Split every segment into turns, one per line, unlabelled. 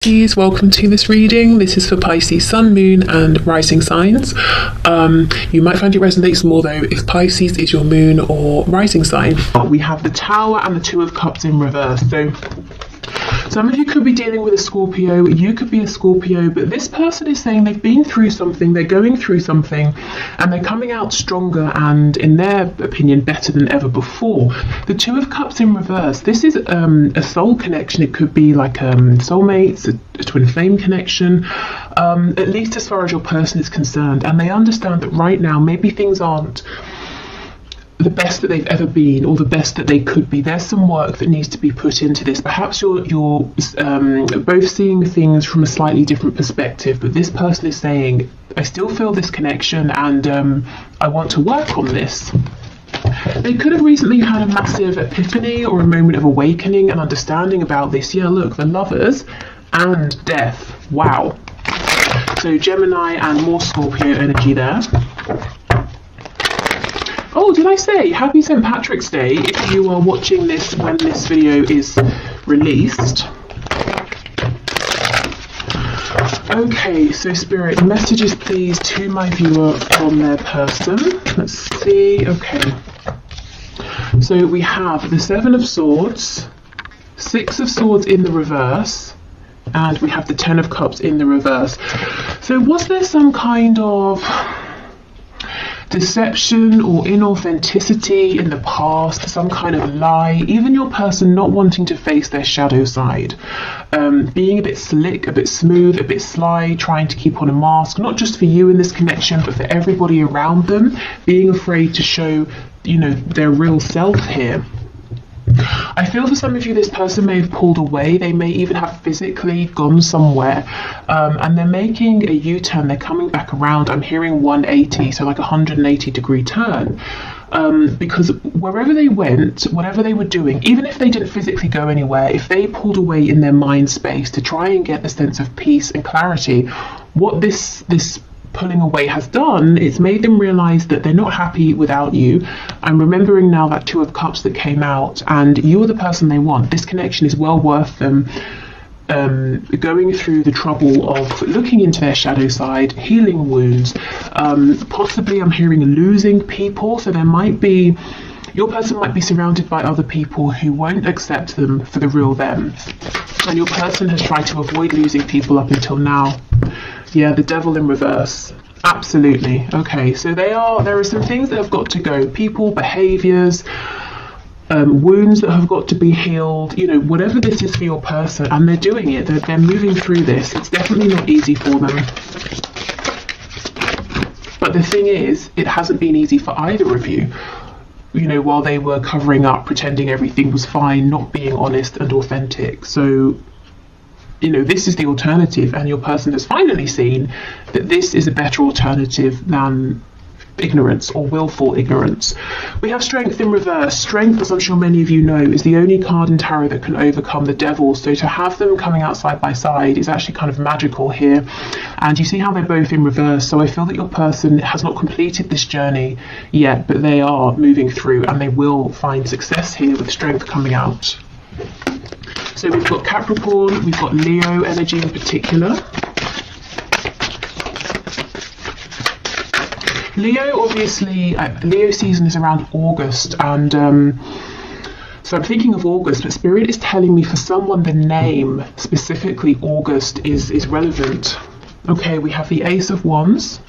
Pisces, welcome to this reading. This is for Pisces Sun, Moon and Rising signs. You might find it resonates more though if Pisces is your moon or rising sign. We have the Tower and the Two of Cups in reverse. So some of you could be dealing with a Scorpio, you could be a Scorpio, but this person is saying they've been through something, they're going through something, and they're coming out stronger and, in their opinion, better than ever before. The Two of Cups in reverse, this is a soul connection. It could be like soulmates, a twin flame connection, at least as far as your person is concerned. And they understand that right now, maybe things aren't the best that they've ever been or the best that they could be. There's some work that needs to be put into this. Perhaps you're both seeing things from a slightly different perspective, but this person is saying, I still feel this connection and I want to work on this. They could have recently had a massive epiphany or a moment of awakening and understanding about this. Yeah, look, the Lovers and Death. Wow. So Gemini and more Scorpio energy there. Oh, did I say happy St. Patrick's Day if you are watching this when this video is released. Okay, so Spirit, messages please to my viewer from their person. Let's see. Okay. So we have the Seven of Swords, Six of Swords in the reverse, and we have the Ten of Cups in the reverse. So was there some kind of deception or inauthenticity in the past, some kind of lie, even your person not wanting to face their shadow side, being a bit slick, a bit smooth, a bit sly, trying to keep on a mask, not just for you in this connection, but for everybody around them, being afraid to show, their real self here. I feel for some of you, this person may have pulled away. They may even have physically gone somewhere, and they're making a U-turn. They're coming back around. I'm hearing 180, so like a 180-degree turn, because wherever they went, whatever they were doing, even if they didn't physically go anywhere, if they pulled away in their mind space to try and get the sense of peace and clarity, what this pulling away has done, it's made them realize that they're not happy without you. I'm remembering now that Two of Cups that came out, and you're the person they want. This connection is well worth them going through the trouble of looking into their shadow side, healing wounds. Possibly I'm hearing losing people, so your person might be surrounded by other people who won't accept them for the real them, and your person has tried to avoid losing people up until now. Yeah, the Devil in reverse. Absolutely. Okay, so there are some things that have got to go. People, behaviors, wounds that have got to be healed, whatever this is for your person, and they're doing it. They're moving through this. It's definitely not easy for them. But the thing is, it hasn't been easy for either of you. While they were covering up, pretending everything was fine, not being honest and authentic. So this is the alternative, and your person has finally seen that this is a better alternative than ignorance or willful ignorance. We have Strength in reverse. Strength, as I'm sure many of you know, is the only card in tarot that can overcome the devil. So to have them coming out side by side is actually kind of magical here. And you see how they're both in reverse. So I feel that your person has not completed this journey yet, but they are moving through, and they will find success here with Strength coming out. So we've got Capricorn, we've got Leo energy in particular. Leo, obviously, Leo season is around August, and so I'm thinking of August, but Spirit is telling me for someone the name, specifically August, is relevant. Okay, we have the Ace of Wands.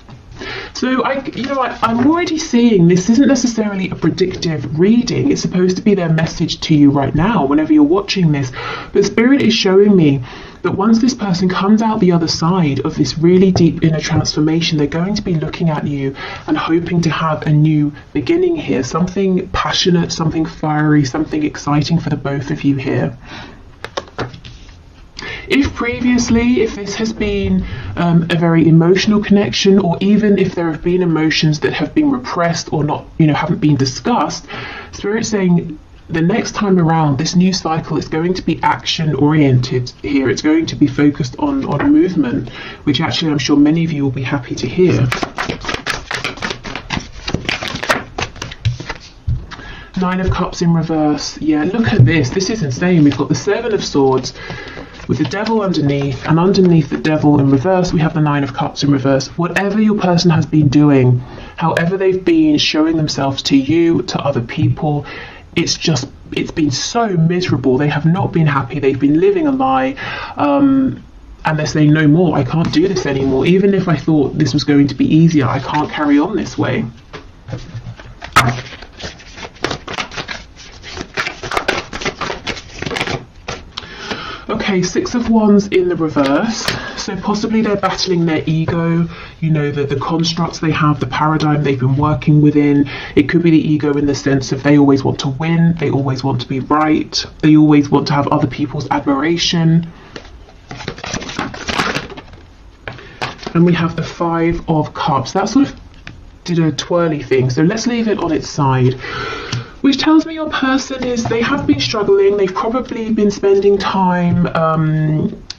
So I'm already seeing this isn't necessarily a predictive reading. It's supposed to be their message to you right now, whenever you're watching this. But Spirit is showing me that once this person comes out the other side of this really deep inner transformation, they're going to be looking at you and hoping to have a new beginning here. Something passionate, something fiery, something exciting for the both of you here. If previously, if this has been a very emotional connection, or even if there have been emotions that have been repressed or not, haven't been discussed, Spirit's saying the next time around, this new cycle is going to be action oriented here. It's going to be focused on movement, which actually I'm sure many of you will be happy to hear. Nine of Cups in reverse. Yeah, look at this. This is insane. We've got the Seven of Swords. with the devil underneath, and underneath the devil in reverse, we have the Nine of Cups in reverse. Whatever your person has been doing, however they've been showing themselves to you, to other people, it's been so miserable. They have not been happy. They've been living a lie. And they're saying, no more, I can't do this anymore. Even if I thought this was going to be easier, I can't carry on this way. Okay, Six of Wands in the reverse. So possibly they're battling their ego, you know, the constructs they have, the paradigm they've been working within. It could be the ego in the sense of they always want to win, they always want to be right, they always want to have other people's admiration. And we have the Five of Cups. That sort of did a twirly thing, so let's leave it on its side. Which tells me your person they have been struggling. They've probably been spending time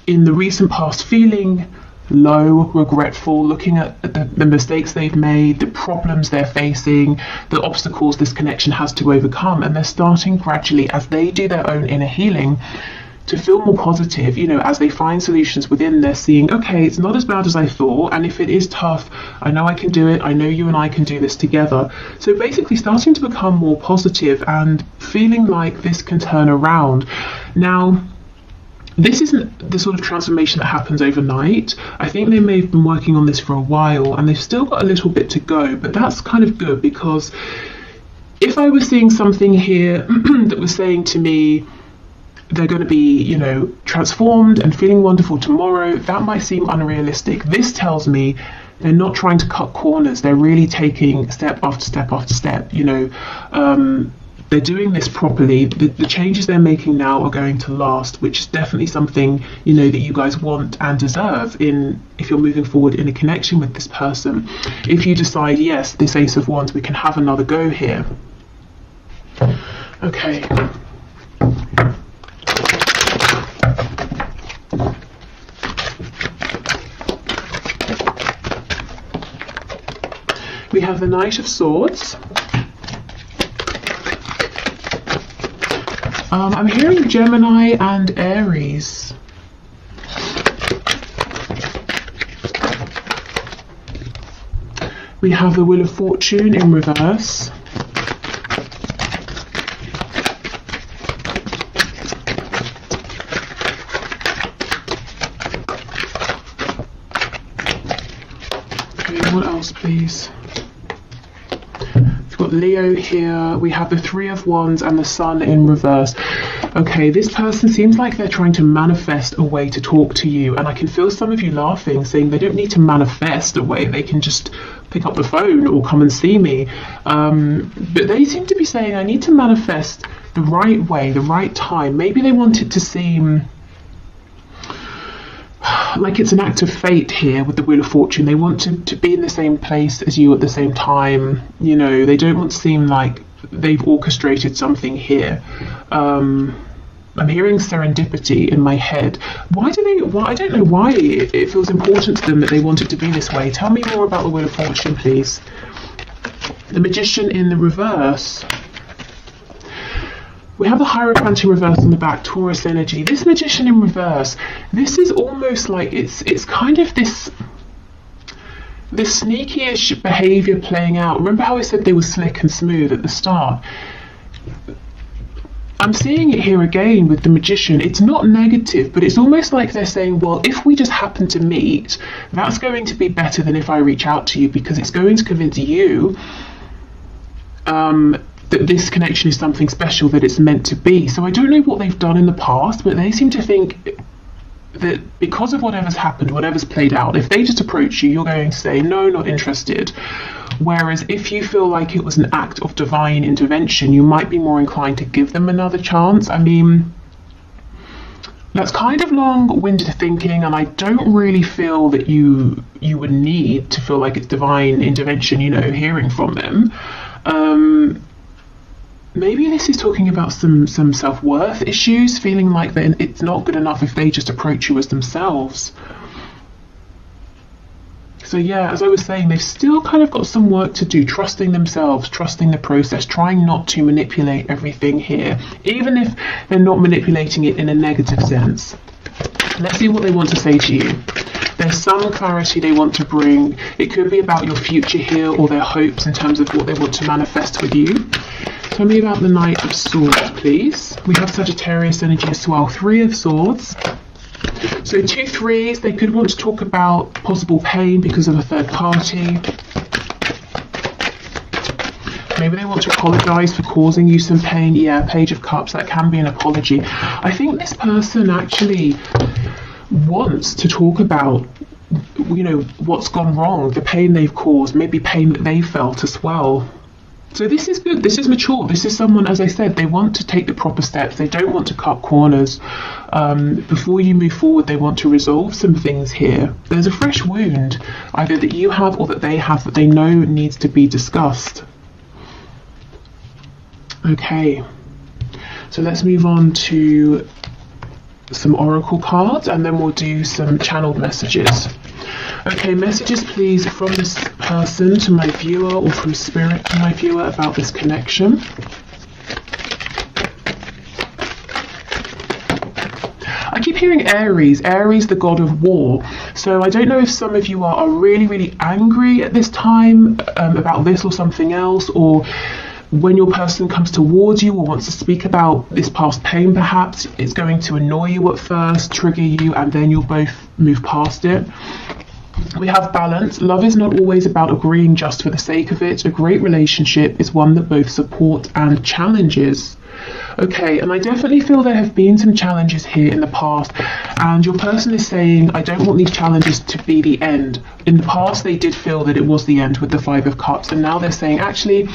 in the recent past feeling low, regretful, looking at the mistakes they've made, the problems they're facing, the obstacles this connection has to overcome. And they're starting gradually, as they do their own inner healing, to feel more positive. You know, as they find solutions within, they're seeing, okay, it's not as bad as I thought, and if it is tough, I know I can do it, I know you and I can do this together. So basically starting to become more positive and feeling like this can turn around. Now, this isn't the sort of transformation that happens overnight. I think they may have been working on this for a while, and they've still got a little bit to go, but that's kind of good, because if I was seeing something here that was saying to me, they're going to be, you know, transformed and feeling wonderful tomorrow, that might seem unrealistic. This tells me they're not trying to cut corners. They're really taking step after step after step. You know, they're doing this properly. The changes they're making now are going to last, which is definitely something, you know, that you guys want and deserve if you're moving forward in a connection with this person. If you decide, yes, this Ace of Wands, we can have another go here. Okay. We have the Knight of Swords. I'm hearing Gemini and Aries. We have the Wheel of Fortune in reverse. Okay, what else, please? We've got Leo here. We have the Three of Wands and the Sun in reverse. Okay, this person seems like they're trying to manifest a way to talk to you, and I can feel some of you laughing, saying they don't need to manifest a way, they can just pick up the phone or come and see me. But they seem to be saying, I need to manifest the right way, the right time. Maybe they want it to seem like it's an act of fate here with the Wheel of Fortune. They want to be in the same place as you at the same time. You know, they don't want to seem like they've orchestrated something here. I'm hearing serendipity in my head. I don't know why it feels important to them that they want it to be this way. Tell me more about the Wheel of Fortune, please. The Magician in the reverse. We have the Hierophant in reverse on the back, Taurus energy. This Magician in reverse, this is almost like it's kind of this sneaky-ish behaviour playing out. Remember how I said they were slick and smooth at the start? I'm seeing it here again with the Magician. It's not negative, but it's almost like they're saying, well, if we just happen to meet, that's going to be better than if I reach out to you, because it's going to convince you that this connection is something special, that it's meant to be. So I don't know what they've done in the past, but they seem to think that because of whatever's happened, whatever's played out, if they just approach you, you're going to say, no, not interested. Whereas if you feel like it was an act of divine intervention, you might be more inclined to give them another chance. I mean, that's kind of long-winded thinking, and I don't really feel that you would need to feel like it's divine intervention, you know, hearing from them. Maybe this is talking about some self-worth issues, feeling like that it's not good enough if they just approach you as themselves. So yeah, as I was saying, they've still kind of got some work to do, trusting themselves, trusting the process, trying not to manipulate everything here, even if they're not manipulating it in a negative sense. Let's see what they want to say to you. There's some clarity they want to bring. It could be about your future here or their hopes in terms of what they want to manifest with you. Tell me about the Knight of Swords, please. We have Sagittarius energy as well. 3 of Swords. So 2 threes, they could want to talk about possible pain because of a third party. Maybe they want to apologise for causing you some pain. Yeah, Page of Cups, that can be an apology. I think this person actually wants to talk about, you know, what's gone wrong, the pain they've caused, maybe pain that they felt as well. So this is good, this is mature, this is someone, as I said, they want to take the proper steps, they don't want to cut corners. Before you move forward, they want to resolve some things here. There's a fresh wound, either that you have or that they have, that they know needs to be discussed. Okay, so let's move on to some oracle cards and then we'll do some channeled messages. Okay, messages please from this person to my viewer or from spirit to my viewer about this connection. I keep hearing Aries, the god of war. So I don't know if some of you are really, really angry at this time about this or something else, or when your person comes towards you or wants to speak about this past pain, perhaps it's going to annoy you at first, trigger you, and then you'll both move past it. We have balance. Love is not always about agreeing just for the sake of it. A great relationship is one that both support and challenges. Okay, and I definitely feel there have been some challenges here in the past, and your person is saying, I don't want these challenges to be the end. In the past, they did feel that it was the end with the 5 of Cups, and now they're saying, actually,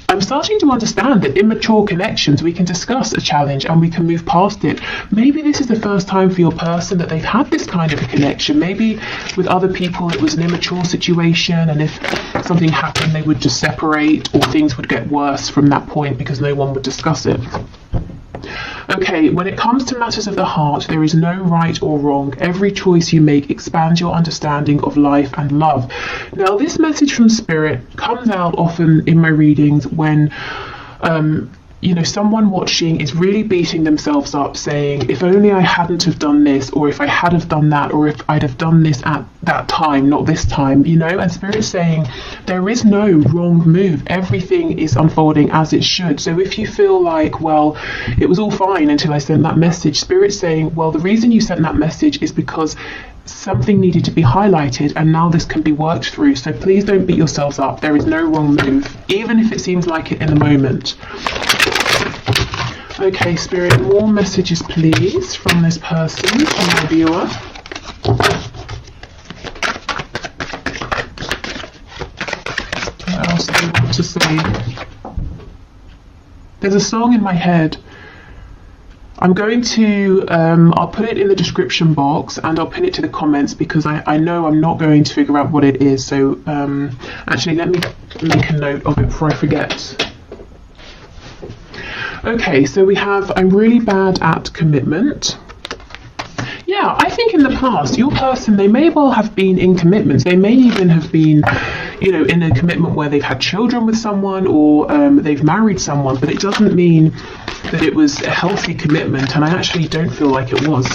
I'm starting to understand that in mature connections, we can discuss a challenge and we can move past it. Maybe this is the first time for your person that they've had this kind of a connection. Maybe with other people, it was an immature situation, and if something happened, they would just separate, or things would get worse from that point because no one would discuss it. Okay, when it comes to matters of the heart, there is no right or wrong. Every choice you make expands your understanding of life and love. Now, this message from Spirit comes out often in my readings when you know, someone watching is really beating themselves up saying, if only I hadn't have done this, or if I had have done that, or if I'd have done this at that time, not this time, you know. And Spirit is saying there is no wrong move. Everything is unfolding as it should. So if you feel like, well, it was all fine until I sent that message, Spirit's saying, well, the reason you sent that message is because something needed to be highlighted, and now this can be worked through. So please don't beat yourselves up. There is no wrong move, even if it seems like it in the moment. Okay, Spirit, more messages please from this person, from my viewer. What else do they want to say? There's a song in my head. I'm going to, I'll put it in the description box and I'll pin it to the comments, because I know I'm not going to figure out what it is. So actually, let me make a note of it before I forget. Okay, so we have, I'm really bad at commitment. Yeah, I think in the past, your person, they may well have been in commitments. They may even have been, you know, in a commitment where they've had children with someone, or they've married someone, but it doesn't mean that it was a healthy commitment, and I actually don't feel like it was.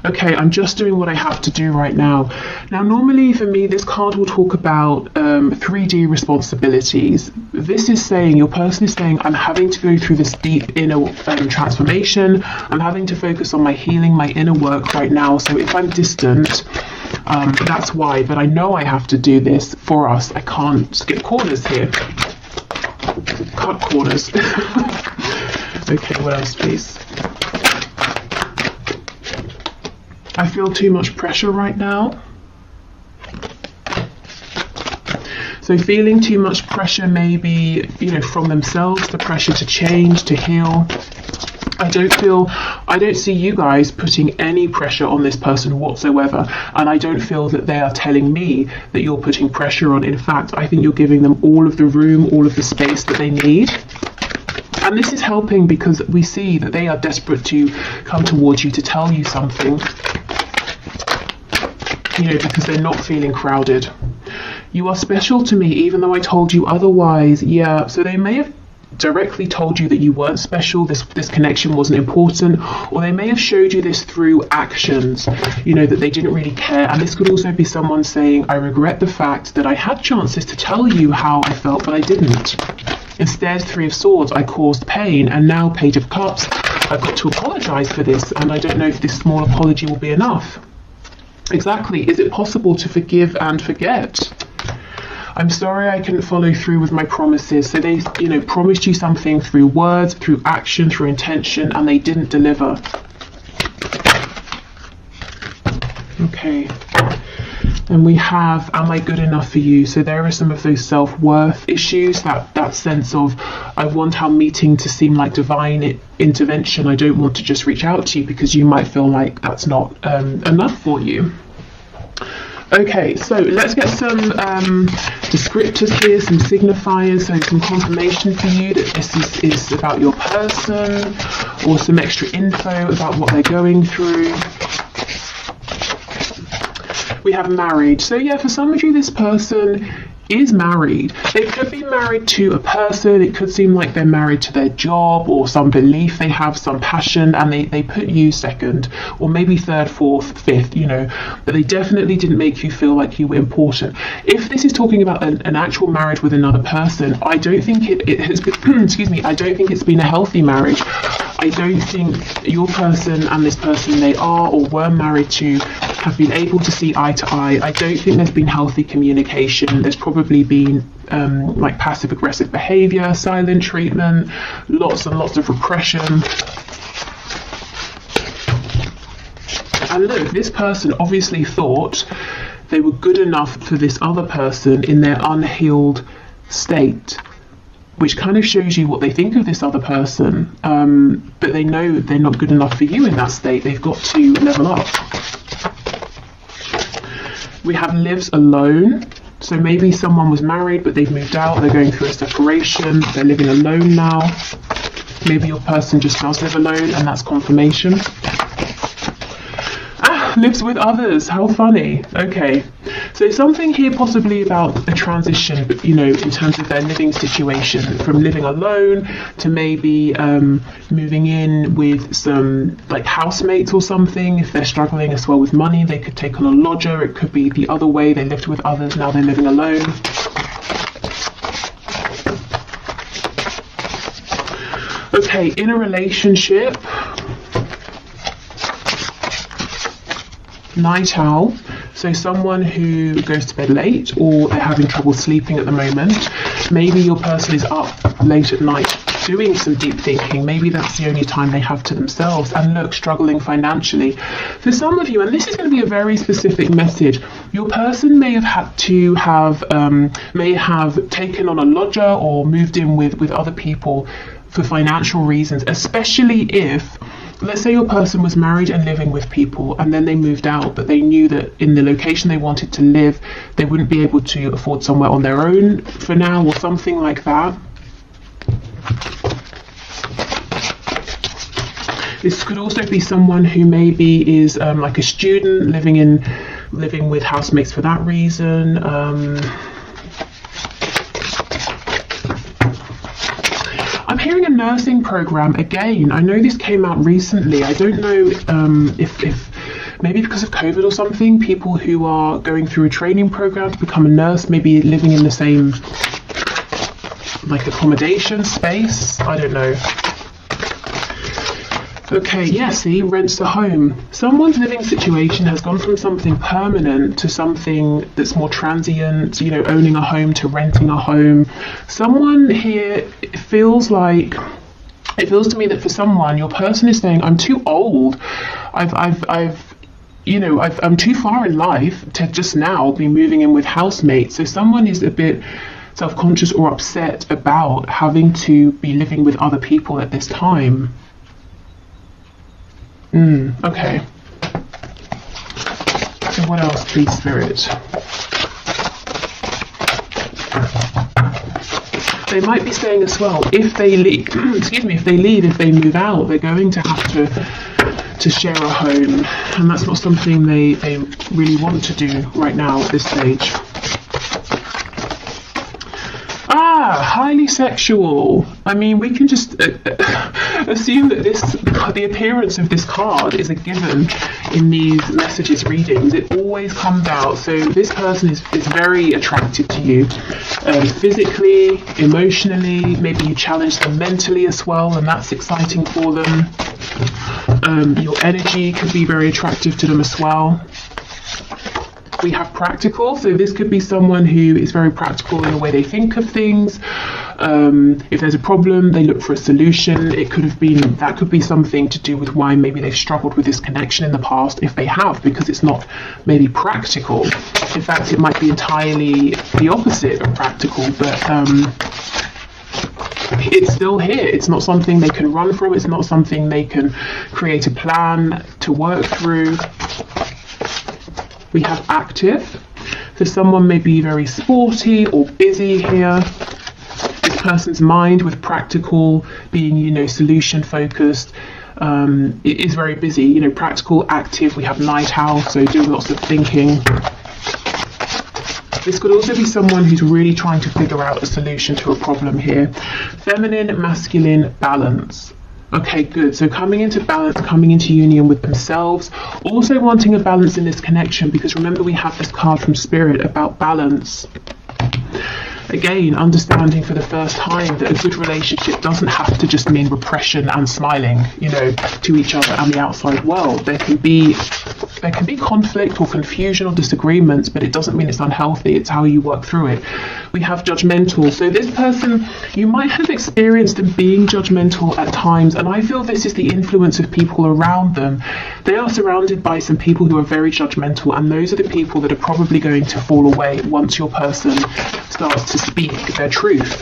Okay, I'm just doing what I have to do right now. Now, normally for me, this card will talk about 3D responsibilities. This is saying, your person is saying, I'm having to go through this deep inner transformation. I'm having to focus on my healing, my inner work right now. So if I'm distant, that's why. But I know I have to do this for us. I can't skip corners here. Cut corners. Okay, what else, please? I feel too much pressure right now. So feeling too much pressure, maybe, you know, from themselves, the pressure to change, to heal. I don't see you guys putting any pressure on this person whatsoever. And I don't feel that they are telling me that you're putting pressure on. In fact, I think you're giving them all of the room, all of the space that they need. And this is helping because we see that they are desperate to come towards you to tell you something, you know, because they're not feeling crowded. You are special to me, even though I told you otherwise. Yeah, so they may have directly told you that you weren't special, this connection wasn't important, or they may have showed you this through actions, you know, that they didn't really care. And this could also be someone saying, I regret the fact that I had chances to tell you how I felt, but I didn't. Instead, Three of Swords, I caused pain, and now Page of Cups, I've got to apologise for this, and I don't know if this small apology will be enough. Exactly. Is it possible to forgive and forget? I'm sorry I couldn't follow through with my promises. So they, you know, promised you something through words, through action, through intention, and they didn't deliver. Okay. And we have, am I good enough for you? So there are some of those self-worth issues, that sense of, I want our meeting to seem like divine intervention. I don't want to just reach out to you because you might feel like that's not enough for you. Okay, so let's get some descriptors here, some signifiers, so some confirmation for you that this is about your person, or some extra info about what they're going through. We have married. So yeah, for some of you, this person is married. They could be married to a person. It could seem like they're married to their job or some belief they have, some passion, and they put you second, or maybe third, fourth, fifth, you know, but they definitely didn't make you feel like you were important. If this is talking about an actual marriage with another person, I don't think it has been, excuse me, I don't think it's been a healthy marriage. I don't think your person and this person they are or were married to have been able to see eye to eye. I don't think there's been healthy communication. There's probably been like passive aggressive behavior, silent treatment, lots and lots of repression. And look, this person obviously thought they were good enough for this other person in their unhealed state, which kind of shows you what they think of this other person, but they know they're not good enough for you in that state. They've got to level up. We have lives alone. So maybe someone was married, but they've moved out, they're going through a separation, they're living alone now. Maybe your person just does live alone, and that's confirmation. Lives with others, how funny. Okay, so something here possibly about a transition, but you know, in terms of their living situation, from living alone to maybe moving in with some like housemates or something. If they're struggling as well with money, they could take on a lodger. It could be the other way, they lived with others, now they're living alone. Okay, in a relationship, night owl, so someone who goes to bed late or they're having trouble sleeping at the moment. Maybe your person is up late at night doing some deep thinking. Maybe that's the only time they have to themselves, and look, struggling financially. For some of you, and this is going to be a very specific message, your person may have had to have taken on a lodger or moved in with other people for financial reasons, especially if, let's say your person was married and living with people and then they moved out, but they knew that in the location they wanted to live, they wouldn't be able to afford somewhere on their own for now or something like that. This could also be someone who maybe is like a student living with housemates for that reason. I'm hearing a nursing program again. I know this came out recently. I don't know if maybe because of COVID or something, people who are going through a training program to become a nurse, maybe living in the same like accommodation space. I don't know. Okay, yeah, see, rents a home. Someone's living situation has gone from something permanent to something that's more transient, you know, owning a home to renting a home. Someone here, it feels to me that for someone, your person is saying, I'm too old. I'm too far in life to just now be moving in with housemates. So someone is a bit self-conscious or upset about having to be living with other people at this time. Okay. So what else, please, Spirit? They might be saying as well, if they leave, if they move out, they're going to have to share a home, and that's not something they really want to do right now at this stage. highly sexual. I mean, we can just assume that the appearance of this card is a given in these messages readings. It always comes out. So this person is very attracted to you, physically, emotionally. Maybe you challenge them mentally as well, and that's exciting for them. Your energy could be very attractive to them as well. We have practical, so this could be someone who is very practical in the way they think of things. If there's a problem, they look for a solution. That could be something to do with why maybe they've struggled with this connection in the past, if they have, because it's not maybe practical. In fact, it might be entirely the opposite of practical, but it's still here. It's not something they can run from. It's not something they can create a plan to work through. We have active, so someone may be very sporty or busy here. This person's mind, with practical being, solution focused, it is very busy. Practical, active. We have night owl, so doing lots of thinking. This could also be someone who's really trying to figure out a solution to a problem here. Feminine, masculine, balance. Okay, good. So coming into balance, coming into union with themselves, also wanting a balance in this connection, because remember we have this card from Spirit about balance. Again, understanding for the first time that a good relationship doesn't have to just mean repression and smiling, to each other and the outside world. There can be conflict or confusion or disagreements, but it doesn't mean it's unhealthy. It's how you work through it. We have judgmental. So this person, you might have experienced them being judgmental at times, and I feel this is the influence of people around them. They are surrounded by some people who are very judgmental, and those are the people that are probably going to fall away once your person starts to speak their truth.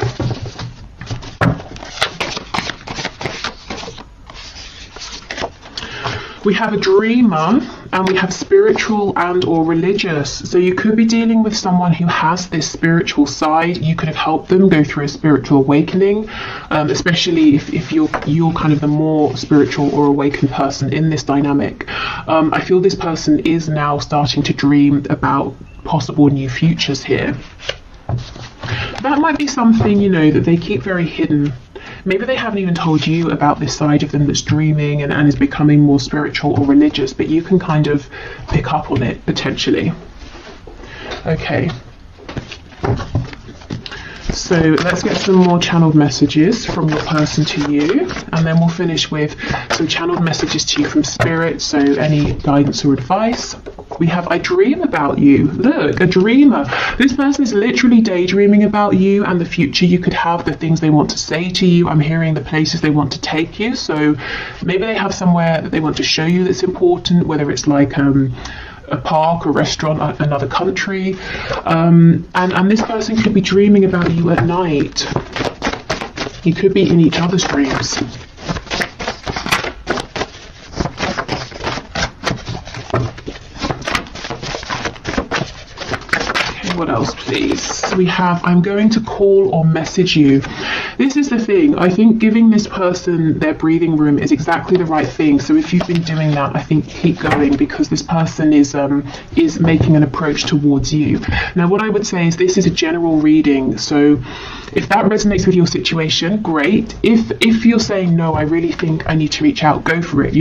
We have a dreamer, and we have spiritual and or religious. So you could be dealing with someone who has this spiritual side. You could have helped them go through a spiritual awakening, especially if you're kind of the more spiritual or awakened person in this dynamic. I feel this person is now starting to dream about possible new futures here. That might be something, that they keep very hidden. Maybe they haven't even told you about this side of them that's dreaming and is becoming more spiritual or religious, but you can kind of pick up on it potentially. Okay. So let's get some more channeled messages from your person to you, and then we'll finish with some channeled messages to you from Spirit, so any guidance or advice. We have, I dream about you. Look, a dreamer. This person is literally daydreaming about you and the future you could have, the things they want to say to you. I'm hearing the places they want to take you. So maybe they have somewhere that they want to show you that's important, whether it's like a park, a restaurant, another country. And this person could be dreaming about you at night. You could be in each other's dreams. What else, please? We have, I'm going to call or message you. This is the thing. I think giving this person their breathing room is exactly the right thing. So if you've been doing that, I think keep going, because this person is making an approach towards you. Now, what I would say is this is a general reading. So if that resonates with your situation, great. If you're saying, no, I really think I need to reach out, go for it.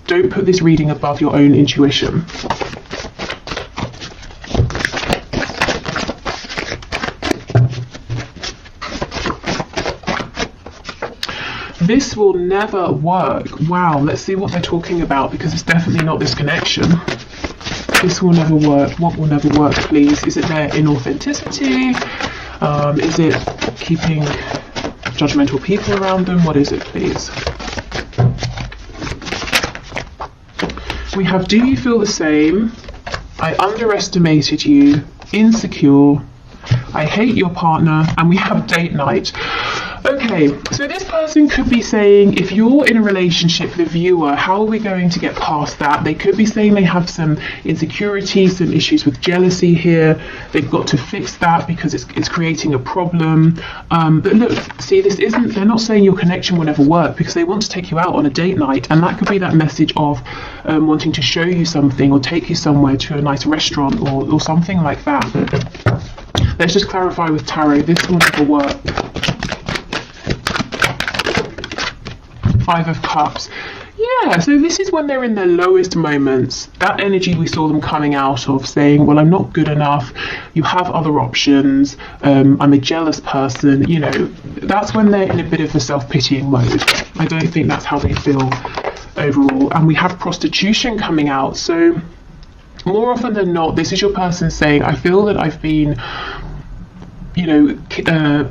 Don't put this reading above your own intuition. This will never work. Wow, let's see what they're talking about, because it's definitely not this connection. This will never work. What will never work, please? Is it their inauthenticity? Is it keeping judgmental people around them? What is it, please? We have, do you feel the same? I underestimated you. Insecure. I hate your partner. And we have date night. Okay, so this person could be saying, if you're in a relationship, the viewer, how are we going to get past that? They could be saying they have some insecurities, some issues with jealousy here. They've got to fix that because it's creating a problem. But look, see, they're not saying your connection will never work, because they want to take you out on a date night. And that could be that message of wanting to show you something or take you somewhere to a nice restaurant or something like that. Let's just clarify with tarot, this will never work. Five of Cups. Yeah, so this is when they're in their lowest moments. That energy we saw them coming out of, saying, well, I'm not good enough, you have other options, I'm a jealous person, you know, that's when they're in a bit of a self-pitying mode. I don't think that's how they feel overall. And we have prostitution coming out, so more often than not, this is your person saying, I feel that I've been, you know,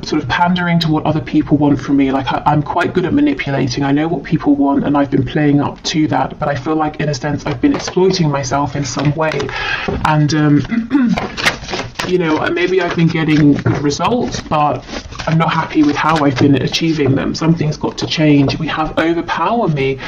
sort of pandering to what other people want from me. Like I'm quite good at manipulating. I know what people want and I've been playing up to that, but I feel like in a sense I've been exploiting myself in some way. And, you know, maybe I've been getting good results, but I'm not happy with how I've been achieving them. Something's got to change. We have overpower me.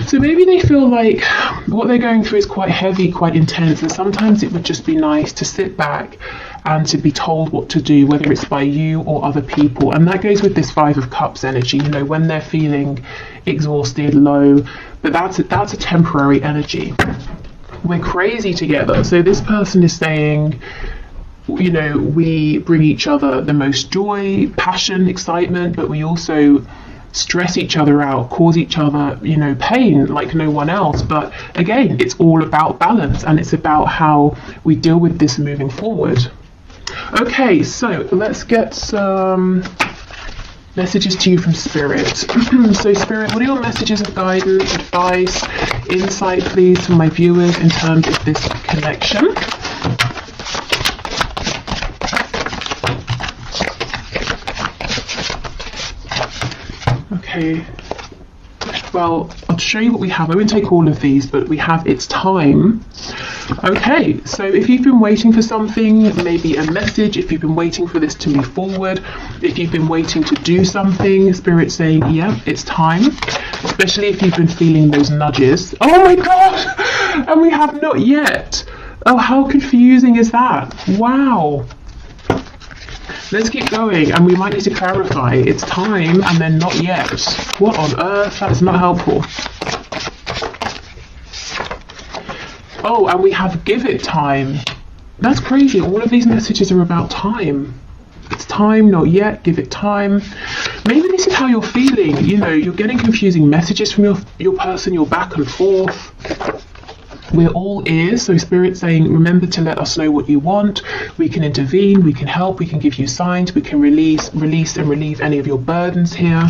So maybe they feel like what they're going through is quite heavy, quite intense, and sometimes it would just be nice to sit back and to be told what to do, whether it's by you or other people. And that goes with this Five of Cups energy, you know, when they're feeling exhausted, low, but that's a temporary energy. We're crazy together. So this person is saying, you know, we bring each other the most joy, passion, excitement, but we also stress each other out, cause each other, you know, pain like no one else. But again, it's all about balance, and it's about how we deal with this moving forward. Okay, so let's get some messages to you from Spirit. So Spirit, what are your messages of guidance, advice, insight, please, for my viewers in terms of this connection? Okay, well, I'll show you what we have. I won't take all of these, but we have It's Time. Okay, so if you've been waiting for something, maybe a message, if you've been waiting for this to move forward, if you've been waiting to do something, Spirit saying, yeah, it's time, especially if you've been feeling those nudges. Oh my God! And we have not yet. Oh, how confusing is that? Wow. Let's keep going, and we might need to clarify. It's time and then not yet. What on earth? That's not helpful. Oh, and we have give it time. That's crazy. All of these messages are about time. It's time, not yet, give it time. Maybe this is how you're feeling. You know, you're getting confusing messages from your person, you're back and forth. We're all ears, so Spirit saying, remember to let us know what you want. We can intervene, we can help, we can give you signs, we can release and relieve any of your burdens here.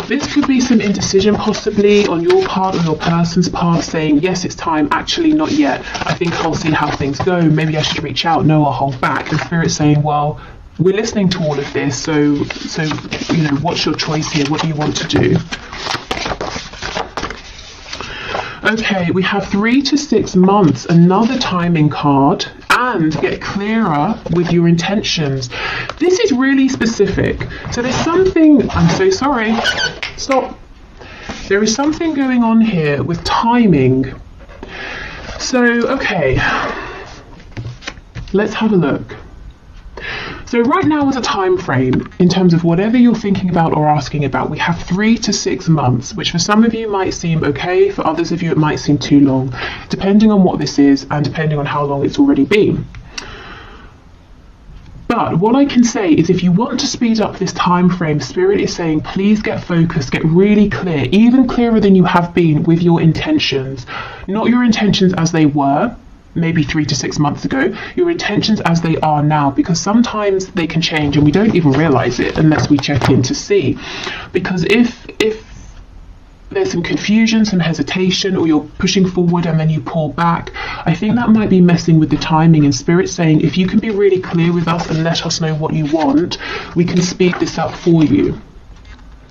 This could be some indecision possibly on your part or your person's part, saying, yes, it's time, actually not yet. I think I'll see how things go. Maybe I should reach out. No, I'll hold back. And Spirit saying, well, we're listening to all of this, so you know, what's your choice here? What do you want to do? Okay, we have 3 to 6 months, another timing card, and get clearer with your intentions. This is really specific. So there's something, I'm so sorry, stop. There is something going on here with timing. So, okay, let's have a look. So right now is a time frame in terms of whatever you're thinking about or asking about. We have 3 to 6 months, which for some of you might seem okay, for others of you it might seem too long, depending on what this is and depending on how long it's already been. But what I can say is if you want to speed up this time frame, Spirit is saying please get focused, get really clear, even clearer than you have been with your intentions. Not your intentions as they were, maybe 3 to 6 months ago, your intentions as they are now, because sometimes they can change and we don't even realize it unless we check in to see. Because if there's some confusion, some hesitation, or you're pushing forward and then you pull back, I think that might be messing with the timing. And Spirit saying if you can be really clear with us and let us know what you want, we can speed this up for you.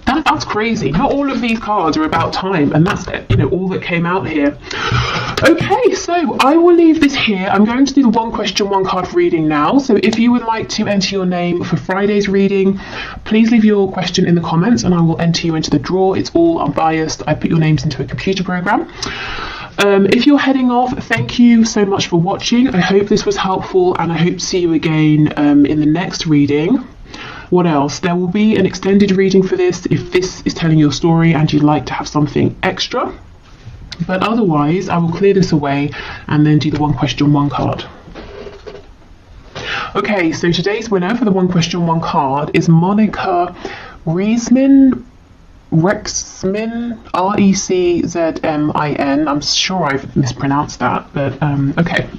That's crazy. Not all of these cards are about time, and that's, you know, all that came out here. Okay, so I will leave this here. I'm going to do the 1 question, 1 card reading now. So if you would like to enter your name for Friday's reading, please leave your question in the comments and I will enter you into the draw. It's all unbiased. I put your names into a computer program. If you're heading off, thank you so much for watching. I hope this was helpful and I hope to see you again in the next reading. What else? There will be an extended reading for this if this is telling your story and you'd like to have something extra. But otherwise, I will clear this away and then do the 1 question, 1 card. Okay, so today's winner for the 1 question, 1 card is Monica Riesman. Rexmin, Reczmin. I'm sure I've mispronounced that, but okay.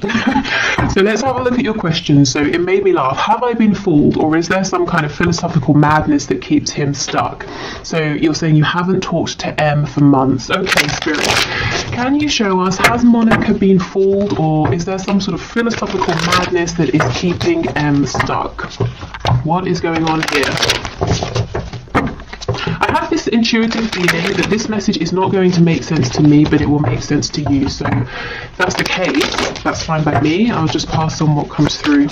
So let's have a look at your question. So it made me laugh. Have I been fooled, or is there some kind of philosophical madness that keeps him stuck? So you're saying you haven't talked to M for months. Okay, Spirit. Can you show us, has Monica been fooled, or is there some sort of philosophical madness that is keeping M stuck? What is going on here? I have this intuitive feeling that this message is not going to make sense to me, but it will make sense to you. So if that's the case, that's fine by me. I'll just pass on what comes through.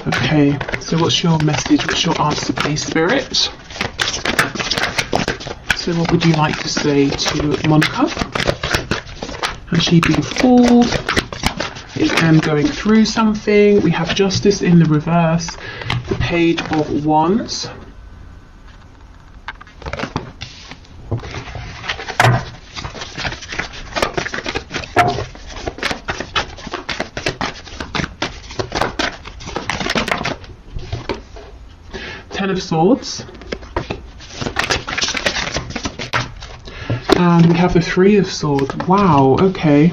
Okay, so what's your message? What's your answer, please, Spirit? So what would you like to say to Monica? Has she been fooled? Is M going through something? We have Justice in the reverse, the Page of Wands. Ten of Swords. And we have the Three of Swords. Wow, okay.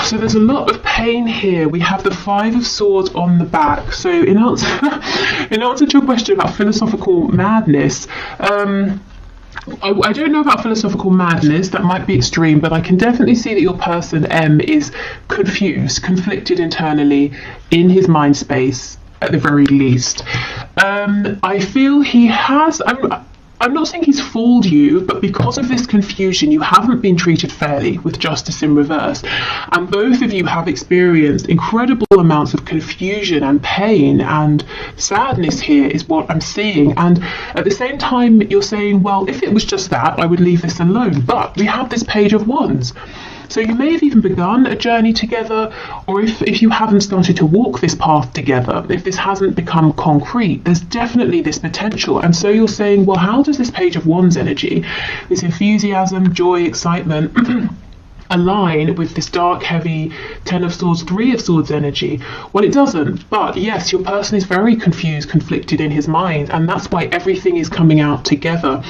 So there's a lot of pain here. We have the Five of Swords on the back. So in answer to your question about philosophical madness, I don't know about philosophical madness, that might be extreme, but I can definitely see that your person M is confused, conflicted internally in his mind space at the very least. I feel he has, I'm not saying he's fooled you, but because of this confusion, you haven't been treated fairly with Justice in reverse. And both of you have experienced incredible amounts of confusion and pain and sadness here is what I'm seeing. And at the same time, you're saying, well, if it was just that, I would leave this alone. But we have this Page of Wands. So you may have even begun a journey together, or if you haven't started to walk this path together, if this hasn't become concrete, there's definitely this potential. And so you're saying, well, how does this Page of Wands energy, this enthusiasm, joy, excitement, align with this dark, heavy Ten of Swords, Three of Swords energy? Well, it doesn't. But yes, your person is very confused, conflicted in his mind, and that's why everything is coming out together.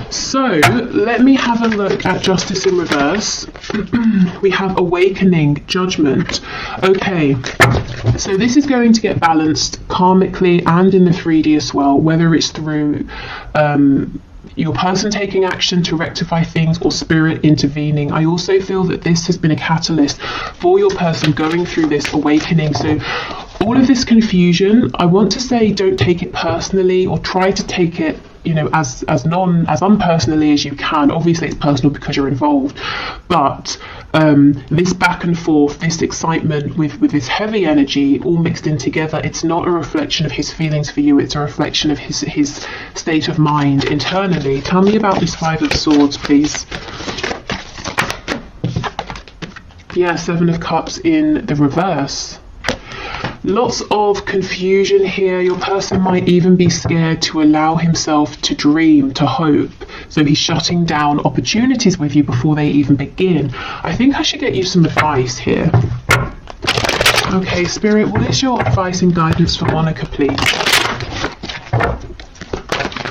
So let me have a look at Justice in reverse. We have Awakening, Judgment. Okay, so this is going to get balanced karmically and in the 3D as well, whether it's through your person taking action to rectify things or spirit intervening. I also feel that this has been a catalyst for your person going through this awakening. So all of this confusion, I want to say, don't take it personally, or try to take it, you know, as unpersonally as you can. Obviously it's personal because you're involved, but this back and forth, this excitement with this heavy energy all mixed in together, it's not a reflection of his feelings for you, it's a reflection of his state of mind internally. Tell me about this Five of Swords, please. Yeah, Seven of Cups in the reverse. Lots of confusion here. Your person might even be scared to allow himself to dream, to hope. So he's shutting down opportunities with you before they even begin. I think I should get you some advice here. Okay, Spirit, what is your advice and guidance for Monica, please?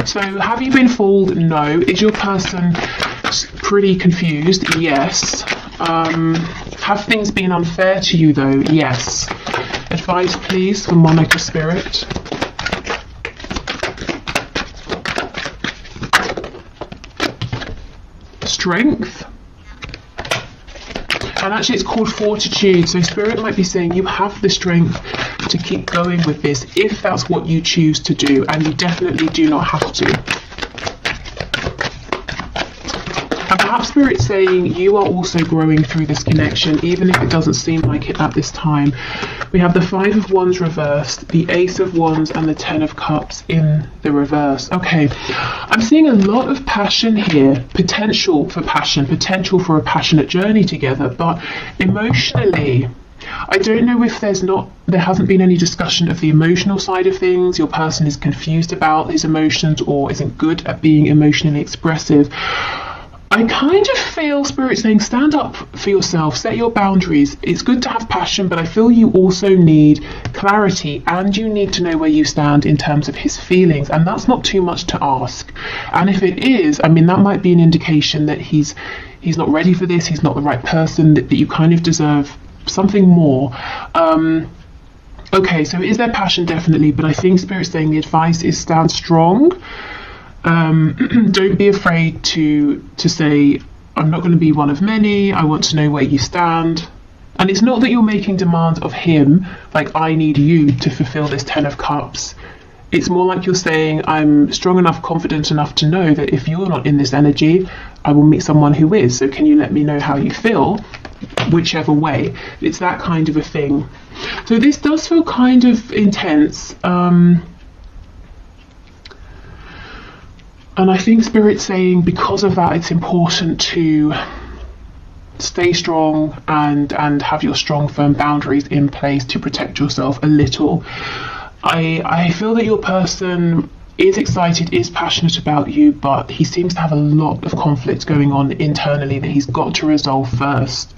So have you been fooled? No. Is your person pretty confused? Yes. Have things been unfair to you though? Yes. Advice, please, for Monica, Spirit. Strength. And actually it's called fortitude. So Spirit might be saying you have the strength to keep going with this if that's what you choose to do, and you definitely do not have to. And perhaps Spirit's saying you are also growing through this connection, even if it doesn't seem like it at this time. We have the Five of Wands reversed, the Ace of Wands, and the Ten of Cups in the reverse. Okay, I'm seeing a lot of passion here, potential for passion, potential for a passionate journey together, but emotionally, I don't know if there hasn't been any discussion of the emotional side of things. Your person is confused about his emotions or isn't good at being emotionally expressive. I kind of feel Spirit saying stand up for yourself, set your boundaries. It's good to have passion, but I feel you also need clarity, and you need to know where you stand in terms of his feelings, and that's not too much to ask. And if it is, I mean, that might be an indication that he's not ready for this, he's not the right person, that you kind of deserve something more. Okay, so is there passion? Definitely, but I think Spirit's saying the advice is stand strong. Don't be afraid to say, I'm not going to be one of many, I want to know where you stand. And it's not that you're making demands of him, like I need you to fulfill this 10 of Cups. It's more like you're saying, I'm strong enough, confident enough to know that if you're not in this energy, I will meet someone who is. So can you let me know how you feel? Whichever way. It's that kind of a thing. So this does feel kind of intense. And I think Spirit's saying because of that, it's important to stay strong and have your strong, firm boundaries in place to protect yourself a little. I feel that your person is excited, is passionate about you, but he seems to have a lot of conflict going on internally that he's got to resolve first.